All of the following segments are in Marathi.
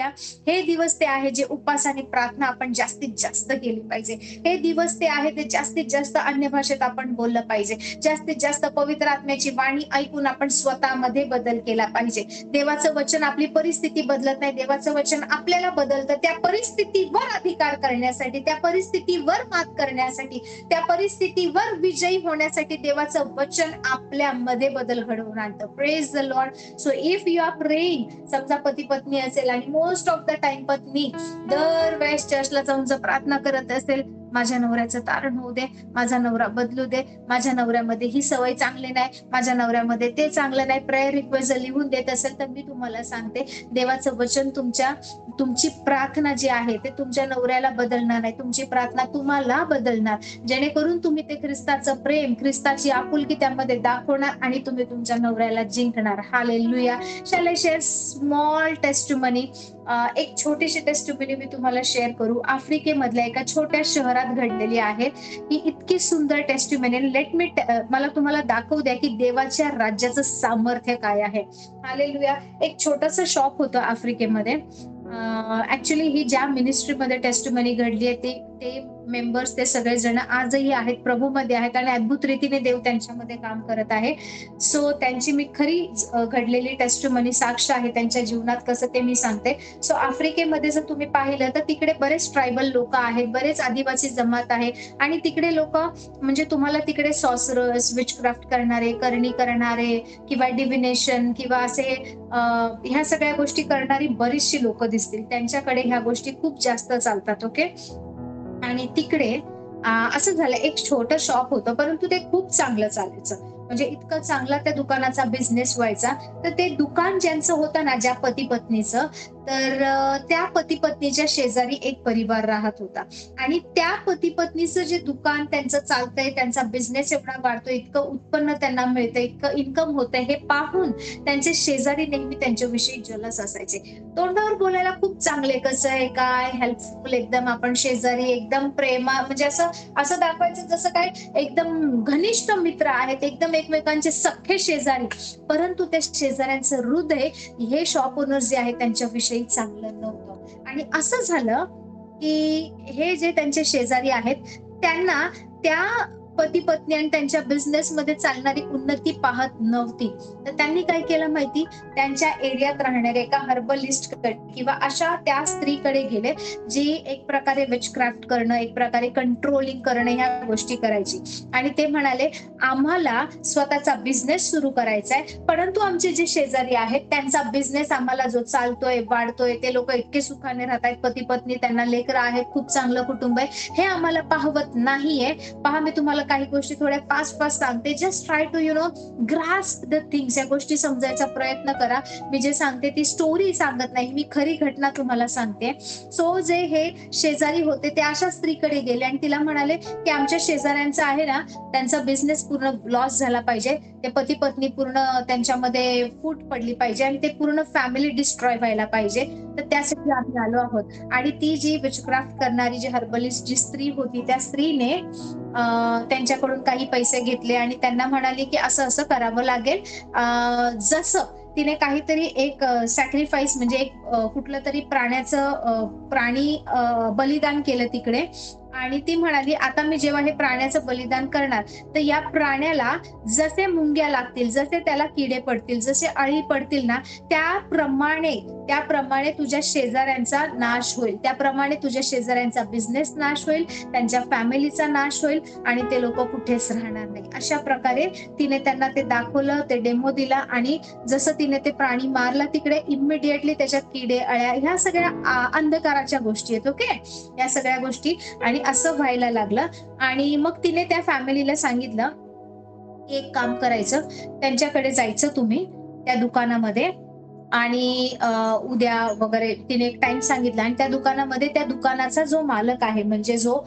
हालेलुया. हे दिवस ते आहे जे उपास आणि प्रार्थना आपण जास्तीत जास्त केली पाहिजे. हे दिवस ते आहे ते जास्तीत जास्त अन्य भाषेत आपण बोललं पाहिजे. जास्तीत जास्त पवित्र आत्म्याची वाणी ऐकून आपण स्वतःमध्ये बदल केला पाहिजे. देवाचं वचन आपली परिस्थिती बदलत नाही, देवाचं वचन आपल्याला बदलतं. त्या परिस्थितीवर अधिकार करण्यासाठी, त्या परिस्थितीवर मात करण्यासाठी, त्या परिस्थितीवर विजयी होण्यासाठी देवाचं वचन आपल्यामध्ये बदल घडवून आणतं. Praise the Lord. So if you are praying, समजा पती पत्नी असेल आणि मोस्ट ऑफ द टाइम पत्नी दरवेळेस चर्चला जाऊन जर प्रार्थना करत असेल, माझ्या नवऱ्याचं तारण होऊ दे, माझा नवरा बदलू दे, माझ्या नवऱ्यामध्ये ही सवय चांगली नाही, माझ्या नवऱ्यामध्ये ते चांगलं नाही, प्रेयर रिक्वेस्ट जर लिहून देत असेल तर मी तुम्हाला सांगते, देवाचं वचन तुमची प्रार्थना जी आहे ते तुमच्या नवऱ्याला बदलणार नाही, तुमची प्रार्थना तुम्हाला बदलणार, जेणेकरून तुम्ही ते ख्रिस्ताचं प्रेम, ख्रिस्ताची आपुलकी त्यामध्ये दाखवणार आणि तुम्ही तुमच्या नवऱ्याला जिंकणार. Hallelujah. Shall I share small testimony? एक छोटीशी टेस्टिमनी मी तुम्हाला शेअर करू. आफ्रिकेमधल्या एका छोट्या शहरात घडलेली आहे ही इतकी सुंदर टेस्टिमनी. मला तुम्हाला दाखवू द्या की देवाच्या राज्याचं सामर्थ्य काय आहे. हालेलुया. एक छोटंसं शॉप होतं आफ्रिकेमध्ये. ऍक्च्युली ही ज्या मिनिस्ट्रीमध्ये टेस्टिमनी घडली आहे ते मेंबर्स, ते सगळेजण आजही आहेत, प्रभूमध्ये आहेत आणि अद्भुत रीतीने देव त्यांच्यामध्ये काम करत आहे. सो त्यांची मी खरी घडलेली टेस्टिमनी, साक्ष आहे त्यांच्या जीवनात कसं ते मी सांगते. सो आफ्रिकेमध्ये जर तुम्ही पाहिलं तर तिकडे बरेच ट्रायबल लोक आहेत, बरेच आदिवासी जमात आहे आणि तिकडे लोक म्हणजे तुम्हाला तिकडे सॉसरर्स, विचक्राफ्ट करणारे, करणी करणारे किंवा डिव्हिनेशन किंवा असे ह्या सगळ्या गोष्टी करणारी बरीचशी लोक दिसतील. त्यांच्याकडे ह्या गोष्टी खूप जास्त चालतात. ओके. आणि तिकडे असं झालं, एक छोटं शॉप होतं परंतु ते खूप चांगलं चालायचं. म्हणजे इतकं चांगला त्या दुकानाचा बिझनेस व्हायचा. तर ते दुकान ज्यांचं होतं ना, ज्या पती पत्नीचं, तर त्या पती पत्नीच्या शेजारी एक परिवार राहत होता आणि त्या पती पत्नीचं जे दुकान त्यांचं चालतंय, त्यांचा बिझनेस एवढा वाढतोय, इतकं उत्पन्न त्यांना मिळतंय, इतकं इन्कम होतंय, हे पाहून त्यांचे शेजारी नेहमी त्यांच्याविषयी जलस असायचे. तोंडावर बोलायला खूप चांगले, कसं आहे, काय, हेल्पफुल, एकदम आपण शेजारी, एकदम प्रेमा, म्हणजे असं दाखवायचं जसं काय एकदम घनिष्ठ मित्र आहेत, एकदम एकमेकांचे सख्खे शेजारी. परंतु त्या शेजाऱ्यांचं हृदय हे शॉप ओनर जे आहे त्यांच्याविषयी चांगलं नव्हतं. आणि असं झालं की हे जे त्यांचे शेजारी आहेत त्यांना त्या पती पत्नी आणि त्यांच्या बिझनेस मध्ये चालणारी उन्नती पाहत नव्हती. तर त्यांनी काय केलं माहिती, त्यांच्या एरियात राहणाऱ्या एका हर्बलिस्ट कडे किंवा अशा त्या स्त्रीकडे गेले जी एक प्रकारे विचक्राफ्ट करणं, एक प्रकारे कंट्रोलिंग करणं ह्या गोष्टी करायची. आणि ते म्हणाले, आम्हाला स्वतःचा बिझनेस सुरू करायचा आहे, परंतु आमचे जे शेजारी आहेत त्यांचा बिझनेस आम्हाला जो चालतोय, वाढतोय, ते लोक इतके सुखाने राहत आहेत, पती पत्नी, त्यांना लेकरं आहेत, खूप चांगलं कुटुंब आहे, हे आम्हाला पाहवत नाहीये. पहा, मी तुम्हाला काही गोष्टी थोड्या फास्ट सांगते. Just try to grasp the things. या गोष्टी समजायचा प्रयत्न करा. मी जे सांगते ती स्टोरी सांगत नाही, मी खरी घटना तुम्हाला सांगते. सो जे हे शेजारी होते ते अशा स्त्रीकडे गेले आणि तिला म्हणाले की आमच्या शेजाऱ्यांचा आहे ना, त्यांचा बिझनेस पूर्ण लॉस झाला पाहिजे, ते पती पत्नी पूर्ण त्यांच्यामध्ये फूट पडली पाहिजे आणि ते पूर्ण फॅमिली डिस्ट्रॉय व्हायला पाहिजे, तर त्यासाठी आम्ही आलो आहोत. आणि ती जी विचक्राफ्ट करणारी, जी हर्बलिस्ट जी स्त्री होती, त्या स्त्रीने त्यांच्याकडून काही पैसे घेतले आणि त्यांना म्हणाली की असं असं करावं लागेल. जसं तिने काहीतरी एक सॅक्रिफाईस, म्हणजे एक कुठलं तरी प्राणी बलिदान केलं तिकडे. आणि ती म्हणाली, आता मी जेव्हा हे प्राण्याचं बलिदान करणार तर या प्राण्याला जसे मुंग्या लागतील, जसे त्याला किडे पडतील, जसे अळी पडतील ना, त्याप्रमाणे तुझ्या शेजाऱ्यांचा नाश होईल, त्याप्रमाणे तुझ्या शेजाऱ्यांचा बिझनेस नाश होईल, त्यांच्या फॅमिलीचा नाश होईल आणि ते लोक कुठेच राहणार नाही. अशा प्रकारे तिने त्यांना ते दाखवलं, ते डेमो दिला आणि जसं तिने ते प्राणी मारला तिकडे, इमिडिएटली त्याच्यात किडे, अळ्या, ह्या सगळ्या अंधकाराच्या गोष्टी आहेत. ओके, या सगळ्या गोष्टी. आणि असं व्हायला लागलं. आणि मग तिने त्या फॅमिलीला सांगितलं की एक काम करायचं, त्यांच्याकडे जायचं तुम्ही त्या दुकानामध्ये आणि उद्या वगैरे तिने एक टाइम सांगितला. आणि त्या दुकानामध्ये, त्या दुकानाचा जो मालक आहे, म्हणजे जो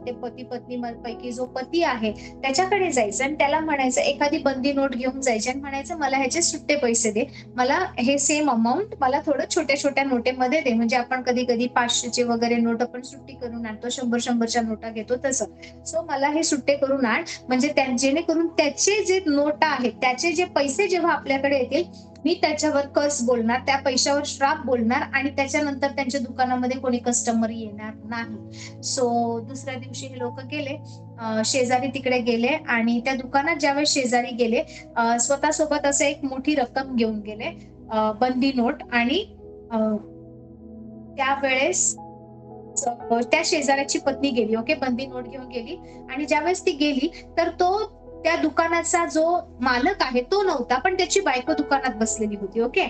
ते पती पत्नी पैकी जो पती आहे त्याच्याकडे जायचं आणि त्याला म्हणायचं, एखादी बंदी नोट घेऊन जायची आणि म्हणायचं, मला ह्याचे सुट्टे पैसे दे, मला हे सेम अमाऊंट मला थोडं छोट्या छोट्या नोटेमध्ये दे. म्हणजे आपण कधी कधी 500चे वगैरे नोट आपण सुट्टी करून आणतो, 100-100च्या नोटा घेतो तसं. सो मला हे सुट्टे करून आण, म्हणजे जेणेकरून त्याचे जे नोटा आहेत, त्याचे जे पैसे जेव्हा आपल्याकडे येतील मी त्याच्यावर कर्स बोलणार, त्या पैशावर श्राप बोलणार आणि त्याच्यानंतर त्यांच्या दुकानामध्ये कोणी कस्टमर येणार नाही. सो दुसऱ्या दिवशी हे लोकं गेले, शेजारी तिकडे गेले आणि त्या दुकानात ज्यावेळेस शेजारी गेले, स्वतःसोबत असं एक मोठी रक्कम घेऊन गेले, बंदी नोट आणि अ, त्यावेळेस त्या शेजाऱ्याची पत्नी गेली. ओके. बंदी नोट घेऊन गेली आणि ज्यावेळेस ती गेली, तर तो त्या दुकानाचा जो मालक आहे तो नव्हता, पण त्याची बायको दुकानात बसलेली होती. ओके.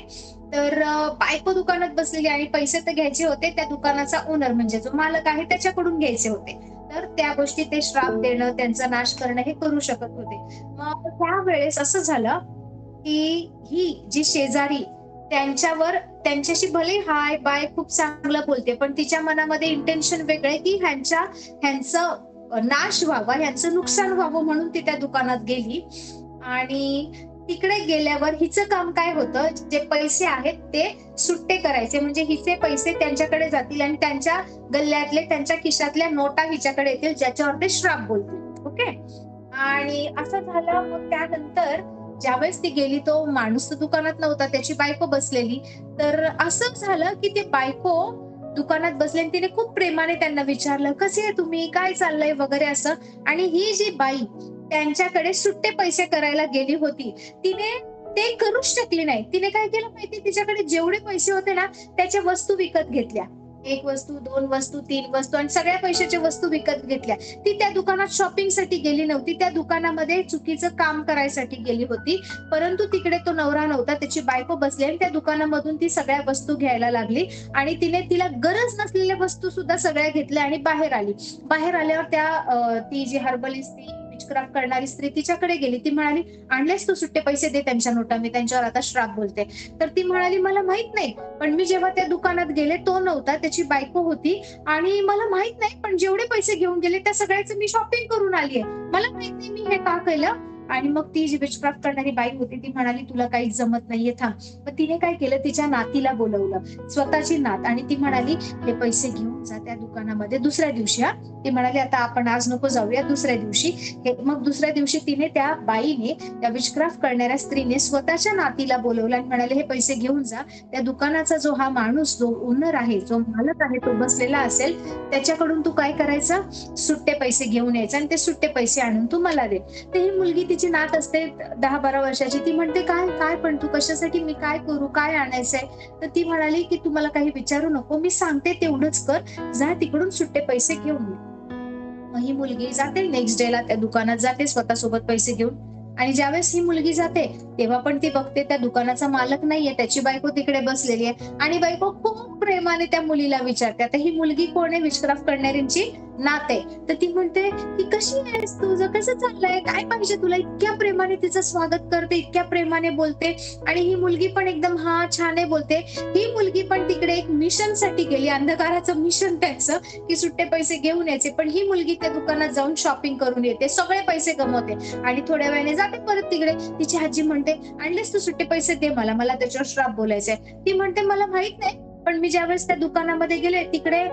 तर बायको दुकानात बसलेली आणि पैसे तर घ्यायचे होते. त्या दुकानाचा ओनर म्हणजे जो मालक आहे त्याच्याकडून घ्यायचे होते. तर त्या गोष्टी ते श्राप देणं, त्यांचा नाश करणं हे करू शकत होते. मग त्यावेळेस असं झालं, की ही जी शेजारी त्यांच्यावर त्यांच्याशी भले हाय, बाय खूप चांगलं बोलते, पण तिच्या मनामध्ये इंटेन्शन वेगळं आहे, की ह्यांचं नाश व्हावा, ह्यांचं नुकसान व्हावं म्हणून ती त्या दुकानात गेली आणि तिकडे गेल्यावर हिचं काम काय होतं, जे पैसे आहेत ते सुट्टे करायचे. म्हणजे हिचे पैसे त्यांच्याकडे जातील आणि त्यांच्या गल्ल्यातले, त्यांच्या खिशातल्या नोटा हिच्याकडे येतील, ज्याच्यावर ते श्राप बोलतील. ओके. आणि असं झालं. मग त्यानंतर ज्यावेळेस ती गेली, तो माणूस तर दुकानात नव्हता, त्याची बायको बसलेली. तर असं झालं, की ती बायको दुकानात बसली आणि तिने खूप प्रेमाने त्यांना विचारलं, "कसे आहे तुम्ही? काय चाललंय?" वगैरे असं. आणि ही जी बाई त्यांच्याकडे सुट्टे पैसे करायला गेली होती, तिने ते करूच शकली नाही. तिने काय केलं माहिती, तिच्याकडे जेवढे पैसे होते ना, त्याच्या वस्तू विकत घेतल्या. 1 वस्तू, 2 वस्तू, 3 वस्तू आणि सगळ्या पैशाच्या वस्तू विकत घेतल्या. ती त्या दुकानात शॉपिंगसाठी गेली नव्हती. त्या दुकानामध्ये चुकीचं काम करायसाठी गेली होती. परंतु तिकडे तो नवरा नव्हता. त्याची बायको बसली आणि त्या दुकानामधून ती सगळ्या वस्तू घ्यायला लागली आणि तिला गरज नसलेल्या वस्तू सुद्धा सगळ्या घेतल्या आणि बाहेर आली. बाहेर आल्यावर ती जी हर्बलिस्ट, ती विचक्राफ्ट करणारी स्त्री तिच्याकडे गेली. ती म्हणाली, "आणलेस तू सुट्टे पैसे? दे त्यांच्या नोटा. मी त्यांच्यावर आता श्राप बोलते." तर ती म्हणाली, "मला माहित नाही. पण मी जेव्हा त्या दुकानात गेले, तो नव्हता, त्याची बायको होती आणि मला माहित नाही, पण जेवढे पैसे घेऊन गेले त्या सगळ्याचं मी शॉपिंग करून आलीये. मला माहित नाही मी हे का केलं." आणि मग ती जी विचक्राफ्ट करणारी बाई होती ती म्हणाली, "तुला काहीच जमत नाहीये, थांब." मग तिने काय केलं, तिच्या नातीला बोलवलं, स्वतःची नात, आणि ती म्हणाली, "हे पैसे घेऊन जा त्या दुकानामध्ये दुसऱ्या दिवशी." ती म्हणाली, "आता आपण आज नको जाऊया, दुसऱ्या दिवशी." मग दुसऱ्या दिवशी तिने, त्या बाईने, त्या विचक्राफ्ट करणाऱ्या स्त्रीने स्वतःच्या नातीला बोलवलं आणि म्हणाले, "हे पैसे घेऊन जा. त्या दुकानाचा जो हा माणूस, जो ओनर आहे, जो मालक आहे, तो बसलेला असेल, त्याच्याकडून तू काय करायचं, सुट्टे पैसे घेऊन यायचे आणि ते सुट्टे पैसे आणून तू मला दे." तर ही मुलगी, तिची नात असते 10-12 वर्षाची, ती म्हणते, "काय काय पण तू कशासाठी, मी काय करू, काय आणायचंय?" तर ती म्हणाली, की "तू मला काही विचारू नको, मी सांगते तेवढंच कर, जा तिकडून सुट्टे पैसे घेऊन ये." मग ही मुलगी जाते, नेक्स्ट डेला त्या दुकानात जाते स्वतःसोबत पैसे घेऊन. आणि ज्यावेळेस ही मुलगी जाते, तेव्हा पण ती बघते त्या दुकानाचा मालक नाहीये, त्याची बायको तिकडे बसलेली आहे आणि बायको खूप प्रेमाने त्या मुलीला विचारते. आता ही मुलगी कोण आहे, विचक्राफ्ट करणाऱ्यांची नात आहे. तर ती म्हणते, की "कशी आहेस, तुझं कसं चाललंय, काय पाहिजे तुला?" इतक्या प्रेमाने तिचं स्वागत करते, इतक्या प्रेमाने बोलते आणि ही मुलगी पण एकदम "हा, छान आहे" बोलते. ही मुलगी पण तिकडे एक मिशनसाठी गेली, अंधकाराचं मिशन त्यांचं, की सुट्टे पैसे घेऊन यायचे. पण ही मुलगी त्या दुकानात जाऊन शॉपिंग करून येते, सगळे पैसे गमवते आणि थोड्या वेळाने जाते परत तिकडे. तिची आजी म्हणते, "आणलेस तू सुट्टे पैसे? दे मला, मला त्याच्यावर श्राप बोलायचाय." ती म्हणते, "मला माहित नाही, पण मी ज्यावेळेस त्या दुकानामध्ये गेले, तिकडे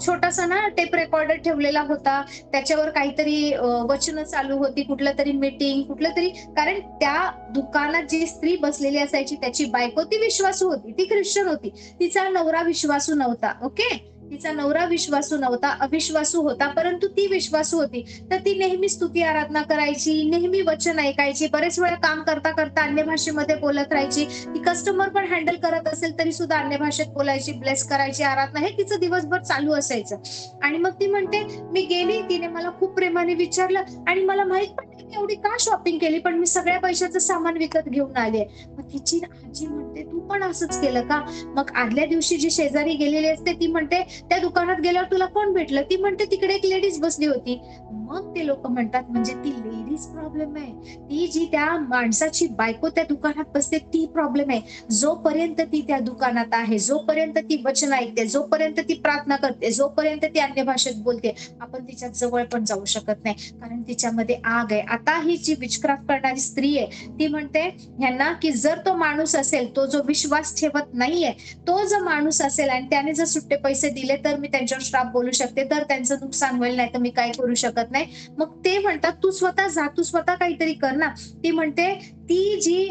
छोटासा ना टेप रेकॉर्डर ठेवलेला होता. त्याच्यावर काहीतरी वचनं चालू होती, कुठलं तरी मीटिंग, कुठलं तरी." कारण त्या दुकानात जी स्त्री बसलेली असायची, त्याची बायको, ती विश्वासू होती, ती ख्रिश्चन होती. तिचा नवरा विश्वासू नव्हता. ओके. तिचा नवरा विश्वासू नव्हता, अविश्वासू होता, परंतु ती विश्वासू होती. तर ती नेहमी स्तुती आराधना करायची, नेहमी वचन ऐकायची, बरेच वेळा काम करता करता अन्य भाषेमध्ये बोलत राहायची. ती कस्टमर पण हँडल करत असेल तरी सुद्धा अन्य भाषेत बोलायची, ब्लेस करायची, आराधना, हे तिचं दिवसभर चालू असायचं. आणि मग ती म्हणते, "मी गेली, तिने मला खूप प्रेमाने विचारलं आणि मला माहित पण नाही मी एवढी का शॉपिंग केली, पण मी सगळ्या पैशाचं सामान विकत घेऊन आले." मग तिची आजी म्हणते, "तू पण असंच केलं का?" मग आदल्या दिवशी जी शेजारी गेलेली असते, ती म्हणते, "त्या दुकानात गेल्यावर तुला कोण भेटलं?" ती म्हणते, "तिकडे एक लेडीज बसली होती." मग ते लोक म्हणतात, "म्हणजे ती लेडीज प्रॉब्लेम आहे, ती जी त्या माणसाची बायको त्या दुकानात बसते ती प्रॉब्लेम आहे. जोपर्यंत ती त्या दुकानात आहे, जोपर्यंत ती वचन ऐकते, जोपर्यंत ती प्रार्थना करते, जोपर्यंत ती अन्य भाषेत बोलते, आपण तिच्या जवळ पण जाऊ शकत नाही, कारण तिच्यामध्ये आग आहे." आता ही जी विचक्राफ्ट करणारी स्त्री आहे, ती म्हणते ह्यांना, की जर तो माणूस असेल, तो जो विश्वास ठेवत नाहीये, तो जर माणूस असेल आणि त्याने जर सुट्टे पैसे दिले, तर मी त्यांच्यावर श्राप बोलू शकते, तर त्यांचं नुकसान होईल, नाही तर मी काही करू शकत नाही. मग ते म्हणतात, "तू स्वतः जा, तू स्वतः काहीतरी कर ना." ती म्हणते, ती जी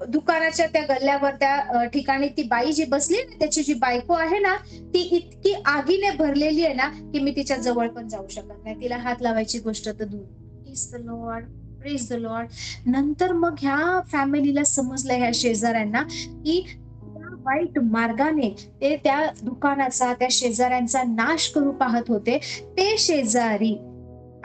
दुकानाच्या त्या गल्ल्यावर त्या ठिकाणी ती बाई जी बसली ना, त्याची जी बायको आहे ना, ती इतकी आगीने भरलेली आहे ना, की मी तिच्या जवळ पण जाऊ शकत नाही. तिला हात लावायची गोष्ट तर दूर. Praise the Lord, praise the Lord. नंतर मग ह्या फॅमिलीला समजलं, ह्या शेजाऱ्यांना, की त्या वाईट मार्गाने ते त्या दुकानाचा, त्या शेजाऱ्यांचा नाश करू पाहत होते. ते शेजारी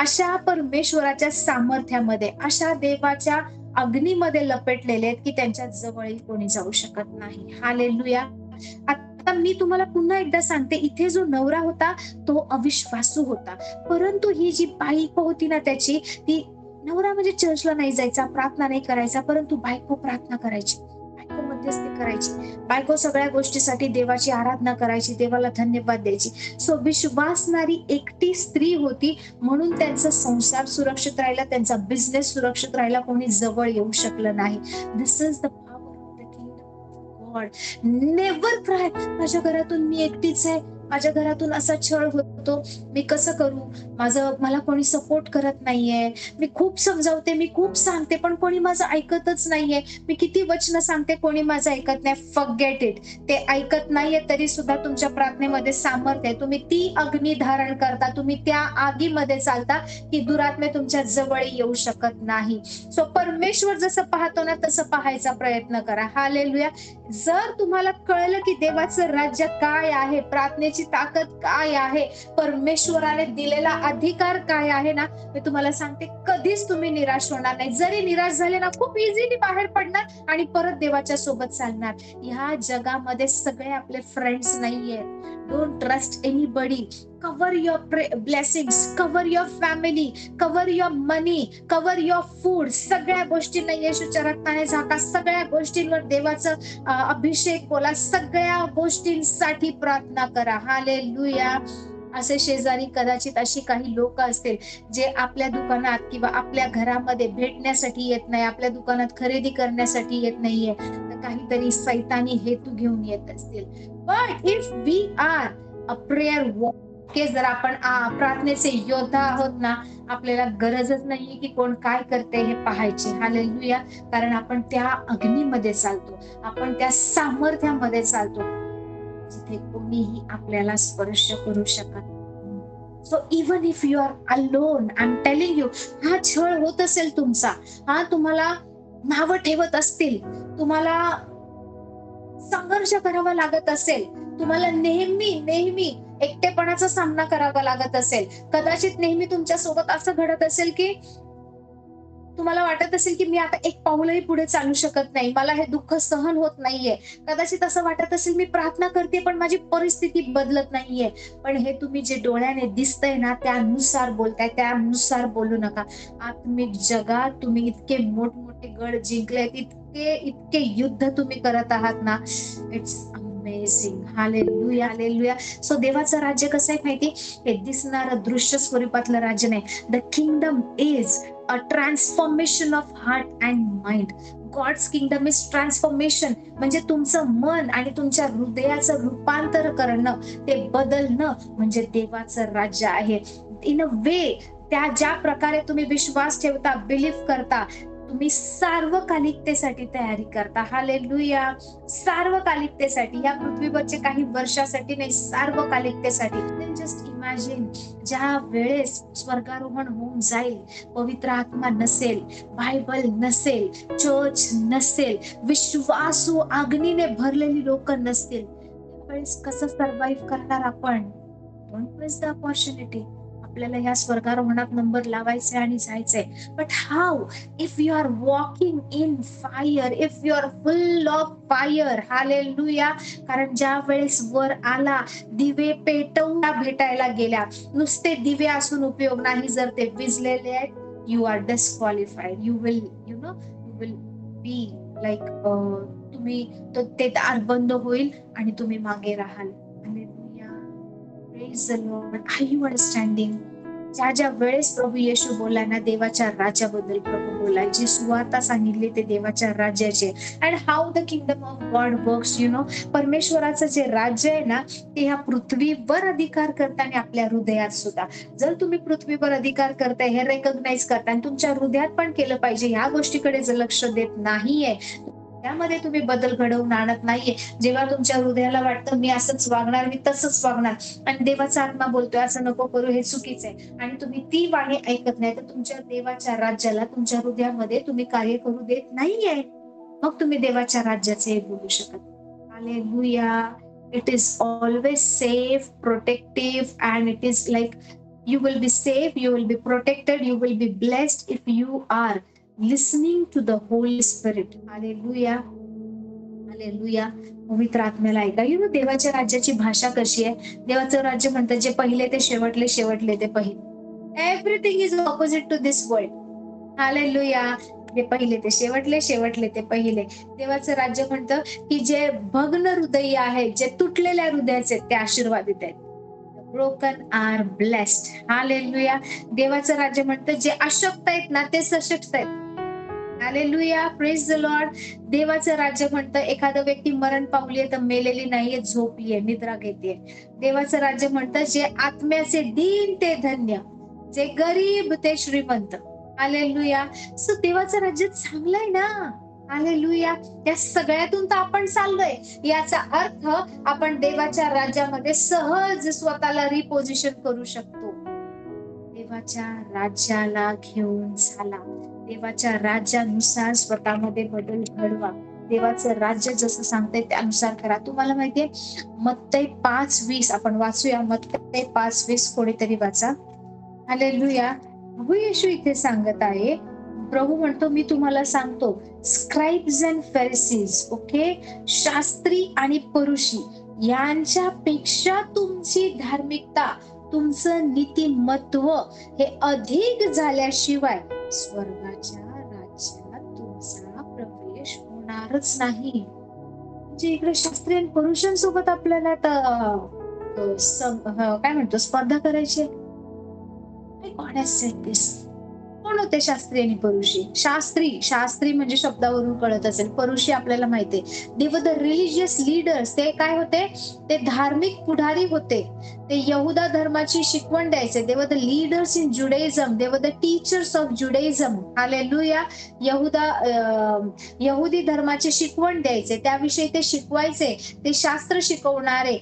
अशा परमेश्वराच्या सामर्थ्यामध्ये, अशा देवाच्या अग्नीमध्ये लपेटलेले आहेत, की त्यांच्या जवळही कोणी जाऊ शकत नाही. हालेलुया. आता मी तुम्हाला पुन्हा एकदा सांगते, इथे जो नवरा होता तो अविश्वासू होता. परंतु ही जी बायको होती ना त्याची, ती, नवरा म्हणजे चर्चला नाही जायचा, प्रार्थना नाही करायचा, परंतु बायको प्रार्थना करायची. बायको मध्यस्थी करायची. बायको सगळ्या गोष्टीसाठी देवाची आराधना करायची, देवाला धन्यवाद द्यायची. सो विश्वासणारी एकटी स्त्री होती, म्हणून त्यांचा संसार सुरक्षित राहिला, त्यांचा बिझनेस सुरक्षित राहिला, कोणी जवळ येऊ शकलं नाही. This is the power of the kingdom of God. Never cry, माझ्या घरातून मी एकटीच आहे, माझ्या घरातून असा छळ होतो, मी कसं करू, मला कोणी सपोर्ट करत नाहीये, मी खूप समजावते, मी खूप सांगते, पण कोणी माझं ऐकतच नाहीये, मी किती वचन सांगते, कोणी माझं ऐकत नाही. Forget it. ते ऐकत नाहीये तरी सुद्धा तुमच्या प्रार्थनेमध्ये सामर्थ्य आहे. तुम्ही ती अग्नी धारण करता, तुम्ही त्या आगीमध्ये चालता, की दुरात्मे तुमच्या जवळ येऊ शकत नाही. सो परमेश्वर जसं पाहतो ना, तसं पाहायचा प्रयत्न करा. हालेलुया. जर तुम्हाला कळलं की देवाचं राज्य काय आहे, प्रार्थनेची ताकद काय आहे, परमेश्वराने दिलेला अधिकार काय आहे ना, मी तुम्हाला सांगते, कधीच तुम्ही निराश होणार नाही. जरी निराश झाले ना, खूप इझिली बाहेर पडणार आणि परत देवाच्या सोबत चालणार. ह्या जगामध्ये सगळे आपले फ्रेंड्स नाहीये. Don't trust anybody. Cover your blessings, cover your family, cover your money, cover your food. सगळ्या गोष्टींना येशूच्या रक्ताने झाका. सगळ्या गोष्टींवर देवाचं अभिषेक बोला. सगळ्या गोष्टींसाठी प्रार्थना करा. हालेलुया. असे शेजारी, कदाचित अशी काही लोक असतील जे आपल्या दुकानात किंवा आपल्या घरामध्ये भेटण्यासाठी येत नाही, आपल्या दुकानात खरेदी करण्यासाठी येत नाहीये, तर काहीतरी सैतानी हेतू घेऊन येत असतील. But if we are a prayer warrior, जर आपण प्रार्थनेचे योद्धा आहोत ना, आपल्याला गरजच नाहीये की कोण काय करते हे पाहायची. हालेलुया. कारण आपण त्या अग्नीमध्ये चालतो, आपण त्या सामर्थ्यामध्ये चालतो, जिथे कोणीही आपल्याला स्पर्श करू शकत. So even if you are alone, I am telling you, हा छळ होत असेल तुमचा, हा तुम्हाला नावं ठेवत असतील, तुम्हाला संघर्ष करावा लागत असेल, तुम्हाला नेहमी नेहमी एकटेपणाचा सामना करावा लागत असेल, कदाचित नेहमी तुमच्या सोबत असं घडत असेल की तुम्हाला वाटत असेल की मी आता एक पाऊलही पुढे चालू शकत नाही, मला हे दुःख सहन होत नाहीये, कदाचित असं वाटत असेल मी प्रार्थना करते पण माझी परिस्थिती बदलत नाहीये. पण हे तुम्ही जे डोळ्याने दिसतंय ना, त्यानुसार बोलताय, त्यानुसार बोलू नका. आत्मिक जगात तुम्ही इतके मोठमोठे गड जिंकलेत, इतके इतके युद्ध तुम्ही करत आहात ना, it's amazing. Hallelujah, hallelujah. So देवाचं राज्य कसं आहे माहिती, हे दिसणारं दृश्य स्वरूपातलं राज्य नाही. The kingdom is a transformation of heart and mind. God's kingdom is transformation. म्हणजे तुमचं मन आणि तुमच्या हृदयाचं रूपांतर करणं, ते बदलणं म्हणजे देवाचं राज्य आहे. इन अ वे, त्या ज्या प्रकारे तुम्ही विश्वास ठेवता, बिलीव्ह करता, तुम्ही सार्वकालिकतेसाठी तयारी करता. हालेलुया. सार्वकालिकतेसाठी, या पृथ्वीवरचे काही वर्षासाठी नाही, सार्वकालिकतेसाठी. जस्ट इमॅजिन, ज्या वेळेस स्वर्गारोहण होऊन जाईल, पवित्र आत्मा नसेल, बायबल नसेल, चर्च नसेल, विश्वासू अग्नीने भरलेली लोक नसतील, त्यावेळेस कसं सर्व्हाइव्ह करणार आपण? Don't miss the opportunity. आपल्याला ह्या स्वर्गारोहणात नंबर लावायचे आणि जायचंय. But how? If you are walking in fire, if you are full of fire. Hallelujah. कारण ज्या वेळेस वर आला, दिवे पेटवून भेटायला गेल्या, नुसते दिवे असून उपयोग नाही, जर ते विझलेले आहेत, you are disqualified. You will you will be like, तुम्ही ते दार बंद होईल आणि तुम्ही मागे राहाल. Praise the Lord. Are you understanding? ज्या ज्या वेळेस प्रभू येशू बोला ना, देवाच्या राज्याबद्दल प्रभू बोला, जी सुवार्ता सांगितली ते देवाच्या राज्याचे. And how the kingdom of God works, you know, परमेश्वराचं जे राज्य आहे ना, ते ह्या पृथ्वीवर अधिकार करता आणि आपल्या हृदयात सुद्धा. जर तुम्ही पृथ्वीवर अधिकार करताय हे रेकॉग्नाइज करता आणि तुमच्या हृदयात पण केलं पाहिजे, ह्या गोष्टीकडे जर लक्ष देत नाहीये, त्यामध्ये तुम्ही बदल घडवून आणत नाहीये. जेव्हा तुमच्या हृदयाला वाटतं मी असंच वागणार, मी तसंच वागणार आणि देवाचा आत्मा बोलतोय असं नको करू, हे चुकीचं आहे आणि तुम्ही ती वाणी ऐकत नाही, तर तुमच्या देवाच्या राज्याला तुमच्या हृदयामध्ये तुम्ही कार्य करू देत नाहीये. मग तुम्ही देवाच्या राज्याचे बोलू शकत. Hallelujah. It is always safe, protective, and it is like you will be safe, you will be protected, you will be blessed if you are listening to the Holy Spirit. Hallelujah. Hallelujah. पवित्र आत्म्याला ऐका. देवाच्या राज्याची भाषा कशी आहे? देवाचं राज्य म्हणतात जे पहिले ते शेवटले, शेवटले ते पहिले. Everything is opposite to this world. Hallelujah. जे पहिले ते शेवटले, शेवटले ते पहिले. देवाचं राज्य म्हणतं की जे भग्न हृदयी आहेत, जे तुटलेल्या हृदयाचे ते आशीर्वादित आहेत. Broken are blessed. हालेलुया. देवाचं राज्य म्हणतं जे अशक्त आहेत ना ते सशक्त आहेत. हालेलुया. Praise the Lord. देवाचं राज्य म्हणतं एखादा व्यक्ती मरण पावलीये तर मेलेली नाहीये, झोपलीये, निद्रा घेतेय. देवाचं राज्य म्हणतं जे आत्म्याचे दीन ते धन्य, जे गरीब ते श्रीमंत. हालेलुया. सो देवाचं राज्य चांगलं आहे ना. हालेलुया. या सगळ्यातून तर आपण चाललोय. याचा अर्थ आपण देवाच्या राज्यामध्ये सहज स्वतःला रिपोझिशन करू शकतो. देवाच्या राज्याला घेऊन चाला. देवाच्या राज्यानुसार स्वतःमध्ये बदल घडवा. देवाचं राज्य जसं सांगतंय त्यानुसार करा. तुम्हाला माहितीये मत्तई 5:20 आपण वाचूया. मत्तई 5:20 कोणीतरी वाचा. हालेलुया. प्रभू येशू इथे सांगत आहे, प्रभू म्हणतो मी तुम्हाला सांगतो स्क्राइब्स अँड फॅरिसीज, ओके, शास्त्री आणि परुषी यांच्यापेक्षा तुमची धार्मिकता, तुमचं नीतिमत्व हे अधिक झाल्याशिवाय स्वर्गाच्या राज्यात तुमचा प्रवेश होणारच नाही. म्हणजे इकडे शास्त्री आणि पुरुषांसोबत आपल्याला काय म्हणतो स्पर्धा करायची. God has said this. कोण होते शास्त्री आणि परुषी? शास्त्री म्हणजे शब्दावरून कळत असेल. परुषी आपल्याला माहितीये दे वर द रिलिजियस लीडर्स. ते काय होते? ते धार्मिक पुढारी होते. ते यहुदा धर्माची शिकवण द्यायचे. They were the leaders in Judaism. They were the teachers of Judaism. Hallelujah. यहुदी धर्माची शिकवण द्यायचे, त्याविषयी ते शिकवायचे. ते शास्त्र शिकवणारे,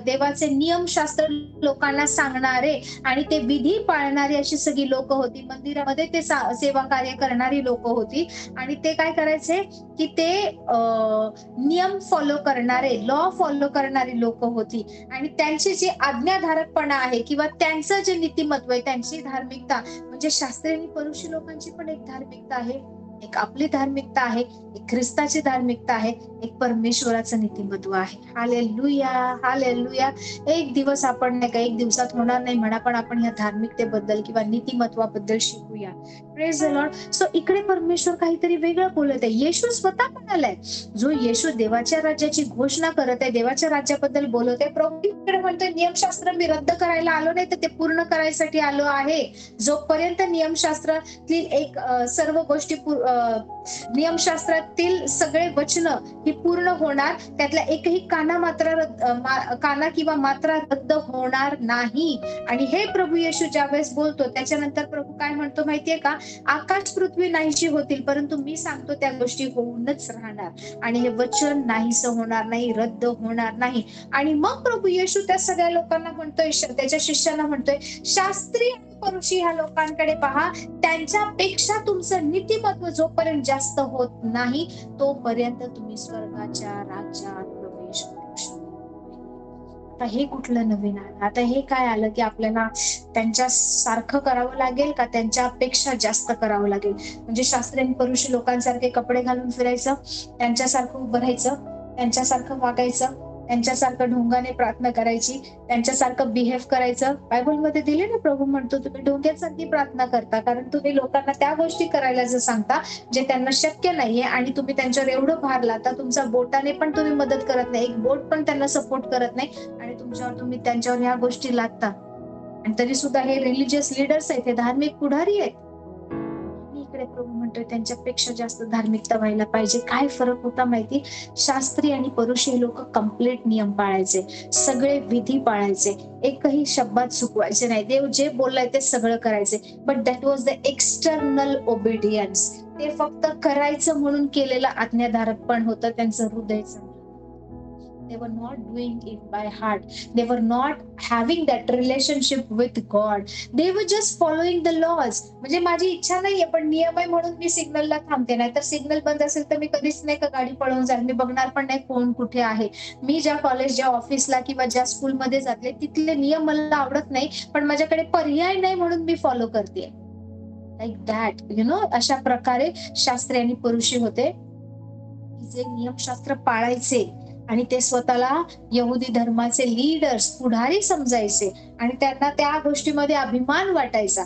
देवाचे नियमशास्त्र लोकांना सांगणारे आणि ते विधी पाळणारी अशी सगळी लोक होती. मंदिरामध्ये ते सेवा कार्य करणारी लोक होती आणि ते काय करायचे की ते नियम फॉलो करणारे, लॉ फॉलो करणारी लोक होती आणि त्यांचे जे आज्ञाधारकपणा आहे किंवा त्यांचं जे नीतिमत्व आहे, त्यांची धार्मिकता म्हणजे शास्त्री आणि परुषी लोकांची पण एक धार्मिकता आहे, एक आपली धार्मिकता आहे, एक ख्रिस्ताची धार्मिकता आहे, एक परमेश्वराचं नीतिमत्व आहे. हालेलुया. हालेलुया. एक दिवस आपण नाही का, एक दिवसात होणार नाही म्हणा, पण आपण ह्या धार्मिकतेबद्दल किंवा नीतिमत्वाबद्दल शिकूया. Praise the Lord. सो इकडे परमेश्वर काहीतरी वेगळं बोलत आहे. येशू स्वतः म्हणालाय, जो येशू देवाच्या राज्याची घोषणा करत आहे, देवाच्या राज्याबद्दल बोलत आहे, प्रभू इकडे म्हणतोय नियमशास्त्र मी रद्द करायला आलो नाही, तर ते पूर्ण करायसाठी आलो आहे. जोपर्यंत नियमशास्त्रातील एक सर्व गोष्टी नियमशास्त्रातील सगळे वचन ही पूर्ण होणार, त्यातला एकही काना किंवा मात्रा रद्द होणार नाही. आणि हे प्रभू येशू ज्यावेळेस बोलतो त्याच्यानंतर प्रभू काय म्हणतो माहितीये का? आकाश पृथ्वी नाहीशी होतील, परंतु मी सांगतो त्या गोष्टी होऊनच राहणार आणि हे वचन नाहीसं होणार नाही, रद्द होणार नाही. आणि मग प्रभू येशू त्या सगळ्या लोकांना म्हणतोय, त्याच्या शिष्यांना म्हणतोय, शास्त्री आणि परुषी ह्या लोकांकडे पहा, त्यांच्यापेक्षा तुमचं नीतिमत्व जोपर्यंत जास्त होत नाही तोपर्यंत तुम्ही स्वर्गाच्या राज्यात प्रवेश करू शकता. आता हे कुठलं नवीन आलं? आता हे काय आलं की आपल्याला त्यांच्या सारखं करावं लागेल का त्यांच्यापेक्षा जास्त करावं लागेल? म्हणजे शास्त्री आणि परुषी लोकांसारखे कपडे घालून फिरायचं, त्यांच्यासारखं उभं राहायचं, त्यांच्यासारखं वागायचं, त्यांच्यासारखं ढोंगाने प्रार्थना करायची, त्यांच्यासारखं बिहेव करायचं. बायबलमध्ये दिले ना, प्रभू म्हणतो तुम्ही ढोंग्यासारखी प्रार्थना करता, कारण तुम्ही लोकांना त्या गोष्टी करायला जर सांगता जे त्यांना शक्य नाहीये आणि तुम्ही त्यांच्यावर एवढं भार लावता, तुमचा बोटाने पण तुम्ही मदत करत नाही, एक बोट पण त्यांना सपोर्ट करत नाही आणि तुम्ही त्यांच्यावर ह्या गोष्टी लादता. आणि तरी सुद्धा हे रिलिजियस लीडर्स आहेत, हे धार्मिक पुढारी आहेत. मी इकडे आणि प्रभू म्हणतोय त्यांच्यापेक्षा जास्त धार्मिकता व्हायला पाहिजे. काय फरक होता माहिती? शास्त्री आणि परुषी लोक कम्प्लीट नियम पाळायचे, सगळे विधी पाळायचे, एकही शब्दात चुकवायचे नाही. देव जे बोललाय ते सगळं करायचे. But that was the external obedience. ते फक्त करायचं म्हणून केलेलं आज्ञाधारक पण होतं. त्यांचं हृदय they were not doing it by heart. They were not having that relationship with God. They were just following the laws. म्हणजे माझी इच्छा नाहीये पण नियम आहे म्हणून मी सिग्नलला थांबते. नाही तर सिग्नल बंद असेल तर मी कधीच नाही का गाडी पळवून जाईल. मी बघणार पण नाही कोण कुठे आहे. मी ज्या कॉलेज, ज्या ऑफिसला किंवा ज्या स्कूलमध्ये जाते तिथले नियम मला आवडत नाही, पण माझ्याकडे पर्याय नाही म्हणून मी फॉलो करते. लाईक दॅट, अशा प्रकारे शास्त्री आणि परुषी होते, जे नियमशास्त्र पाळायचे आणि ते स्वतःला यहुदी धर्माचे लीडर्स, पुढारी समजायचे आणि त्यांना त्या गोष्टीमध्ये अभिमान वाटायचा.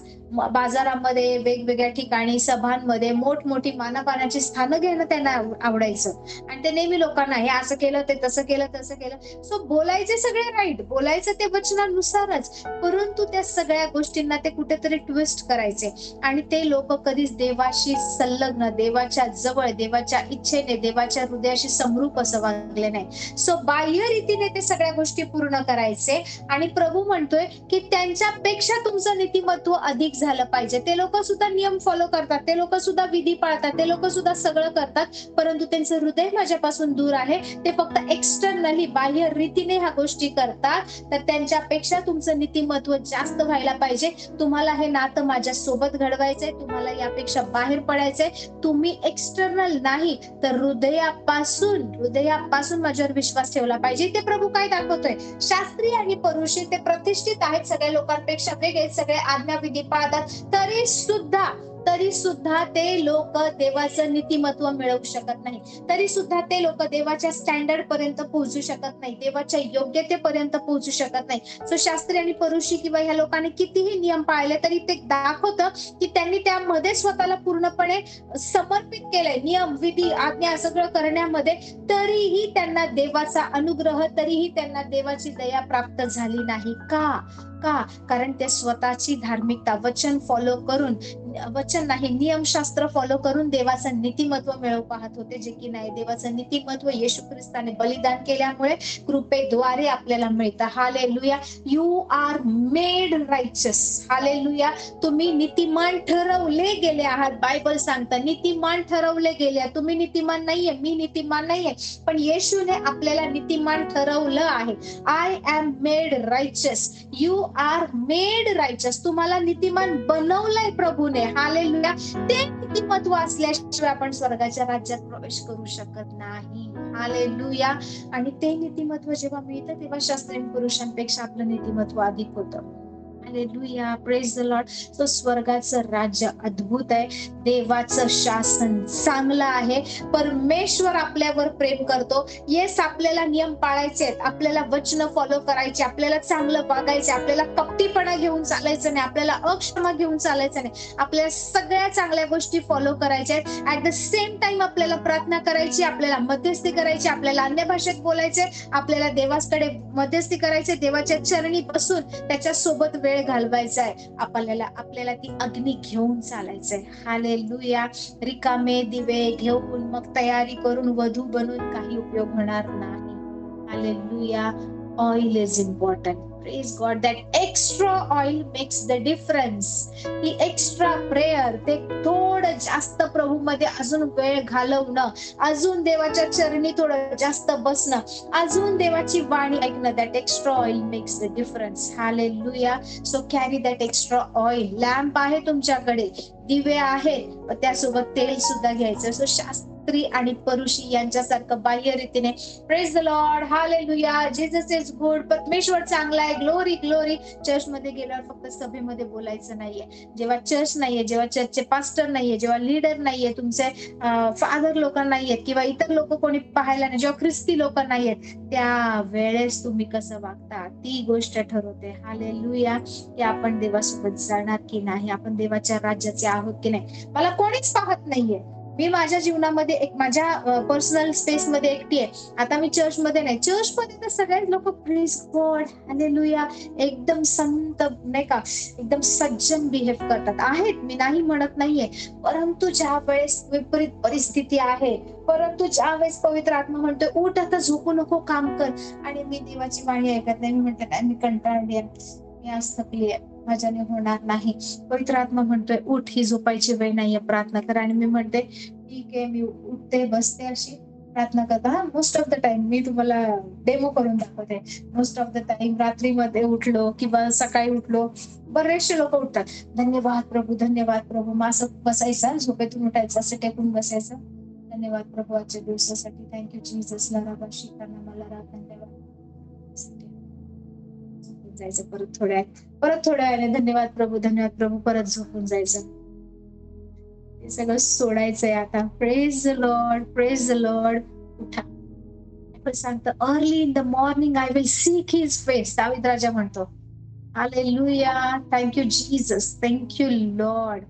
बाजारामध्ये, वेगवेगळ्या ठिकाणी, सभांमध्ये मोठमोठी मानापानाची स्थानं घेणं त्यांना आवडायचं आणि ते नेहमी लोकांना हे असं केलं, ते तसं केलं, तसं केलं. सो बोलायचे सगळे राईट, बोलायचं ते वचनानुसारच, परंतु त्या सगळ्या गोष्टींना ते कुठेतरी ट्विस्ट करायचे आणि ते लोक कधीच देवाशी संलग्न, देवाच्या जवळ, देवाच्या इच्छेने, देवाच्या हृदयाशी समरूप असं वागले नाही. सो बाह्य रीतीने ते सगळ्या गोष्टी पूर्ण करायचे आणि प्रभू म्हणतोय की त्यांच्यापेक्षा तुमचं नीतिमत्व अधिक झालं पाहिजे. ते लोक सुद्धा नियम फॉलो करतात, ते लोक सुद्धा विधी पाळतात, ते लोक सुद्धा सगळं करतात, परंतु त्यांचं हृदय माझ्यापासून दूर आहे. ते फक्त एक्सटर्नली, बाह्य रीतीने ह्या गोष्टी करतात. तर त्यांच्यापेक्षा तुमचं नीतिमत्व जास्त व्हायला पाहिजे. तुम्हाला हे नातं माझ्या सोबत घडवायचंय, तुम्हाला यापेक्षा बाहेर पडायचंय. तुम्ही एक्सटर्नल नाही तर हृदयापासून माझ्यावर विश्वास ठेवला पाहिजे. ते प्रभू काय दाखवतोय? शास्त्री आणि परुषी ते प्रतिष्ठित आहेत, सगळ्या लोकांपेक्षा वेगळे, सगळे आज्ञाविधी पाळतात, तरी सुद्धा ते लोक देवाचं नीतिमत्व मिळवू शकत नाही. तरी सुद्धा ते लोक देवाच्या स्टँडर्ड पर्यंत पोहोचू शकत नाही, देवाच्या योग्यतेपर्यंत पोहोचू शकत नाही. सो शास्त्री आणि परुषी किंवा ह्या लोकांनी कितीही नियम पाळले तरी ते दाखवतं की त्यांनी त्यामध्ये स्वतःला पूर्णपणे समर्पित केलंय, नियम, विधी, आज्ञा सगळं करण्यामध्ये. तरीही त्यांना देवाचा अनुग्रह, तरीही त्यांना देवाची दया प्राप्त झाली नाही. का? कारण ते स्वतःची धार्मिकता, वचन फॉलो करून, वचन नाही नियमशास्त्र फॉलो करून देवाचं नीतिमत्व मिळवू पाहत होते, जे की नाही. देवाचं नीतिमत्व येशू ख्रिस्ताने बलिदान केल्यामुळे कृपेद्वारे आपल्याला मिळतं. Hallelujah. You are made righteous. Hallelujah. तुम्ही नीतिमान ठरवले गेले आहात. बायबल सांगतं नीतिमान ठरवले गेले. तुम्ही नीतिमान नाहीये, मी नीतिमान नाहीये, पण येशूने आपल्याला नीतिमान ठरवलं आहे. I am made righteous. You are made righteous. तुम्हाला नीतिमान बनवलंय प्रभूने. हालेलुया. ते नीतिमत्व असल्याशिवाय आपण स्वर्गाच्या राज्यात प्रवेश करू शकत नाही. हालेलुया. आणि ते नीतिमत्व जेव्हा मिळतं तेव्हा शास्त्री पुरुषांपेक्षा आपलं नीतिमत्व अधिक होतं. Hallelujah. Praise the Lord. So स्वर्गाचं राज्य अद्भुत आहे, देवाचं शासन चांगलं आहे, परमेश्वर आपल्यावर प्रेम करतो. येस, आपल्याला नियम पाळायचे आहेत, आपल्याला वचन फॉलो करायचे, आपल्याला चांगलं वागायचे, आपल्याला कपटीपणा घेऊन चालायचं नाही, आपल्याला अक्षमा घेऊन चालायचं नाही, आपल्याला सगळ्या चांगल्या गोष्टी फॉलो करायच्या आहेत. ऍट द सेम टाइम आपल्याला प्रार्थना करायची, आपल्याला मध्यस्थी करायची, आपल्याला अन्य भाषेत बोलायचे, आपल्याला देवाकडे मध्यस्थी करायचे, देवाच्या चरणी बसून त्याच्या सोबत वेळ घालवायचा आहे. आपल्याला ती अग्नी घेऊन चालायचंय. हालेलुया. रिकामे दिवे घेऊन मग तयारी करून वधू बनून काही उपयोग होणार नाही. Hallelujah. Oil is important. Praise God. That extra oil makes the difference. ती एक्स्ट्रा प्रेयर, ते थोडं जास्त प्रभू मध्ये अजून वेळ घालवणं, अजून देवाच्या चरणी थोडं जास्त बसणं, अजून देवाची वाणी ऐकणं. That extra oil makes the difference. Hallelujah. So carry that extra oil. Lamp आहे तुमच्याकडे, दिवे आहेत, त्यासोबत तेल सुद्धा घ्यायचं. सो शास्त्री आणि परुषी यांच्यासारखं बाह्य रीतीने. Praise the Lord. Hallelujah. Jesus is good. परमेश्वर चांगला आहे. Glory glory. चर्च मध्ये गेल्यावर फक्त सभेमध्ये बोलायचं नाहीये. जेव्हा चर्च नाहीये, जेव्हा चर्चचे पास्टर नाहीये, जेव्हा लीडर नाहीये, तुमचे फादर लोक नाहीयेत किंवा इतर लोक कोणी पाहायला नाही, जेव्हा ख्रिस्ती लोक नाहीयेत, त्या वेळेस तुम्ही कसं वागता ती गोष्ट ठरवते. हालेलुया. की आपण देवासोबत जाणार की नाही, आपण देवाच्या राज्याचे आहोत की नाही. मला कोणीच पाहत नाहीये, मी माझ्या जीवनामध्ये एक माझ्या पर्सनल स्पेस मध्ये एकटी आहे. आता मी चर्चमध्ये नाही, चर्चमध्ये तर सगळेच लोक प्रेज गॉड हालेलुया एकदम संत नाही का, एकदम सज्जन बिहेव करतात आहेत, मी नाही म्हणत नाहीये. परंतु ज्या वेळेस विपरीत परिस्थिती आहे, परंतु ज्या वेळेस पवित्र आत्मा म्हणतोय उठ आता, झोपू नको, काम कर, आणि मी देवाची वाणी ऐकत नाही, मी म्हणते नाही मी कंटाळली आहे, मी आज थकली आहे, माझ्याने होणार नाही. पवित्र आत्मा म्हणतोय उठ, ही झोपायची वेळ नाहीये, प्रार्थना कर. आणि मी म्हणते ठीक आहे, मी उठते, बसते, अशी प्रार्थना करता. हा, मोस्ट ऑफ द टाइम मी तुम्हाला डेमो करून दाखवते. मोस्ट ऑफ द टाइम रात्रीमध्ये उठलो किंवा सकाळी उठलो, बरेचसे लोक उठतात, धन्यवाद प्रभू, धन्यवाद प्रभू, मग असं बसायचं, झोपेतून उठायचं, असं टेकून बसायचं, धन्यवाद प्रभू आजच्या दिवसासाठी, थँक्यू जीसस, लराबाशी करना मला रा, धन्यवाद. जायचं परत थोड्या वेळाने, धन्यवाद प्रभू, धन्यवाद प्रभू, परत झोपून जायचं. हे सगळं सोडायचंय आता. Praise the Lord, praise the Lord. उठा. आपण सांगतो early in the morning I will sick his face, दावीद राजा म्हणतो. Hallelujah, thank you Jesus, thank you Lord.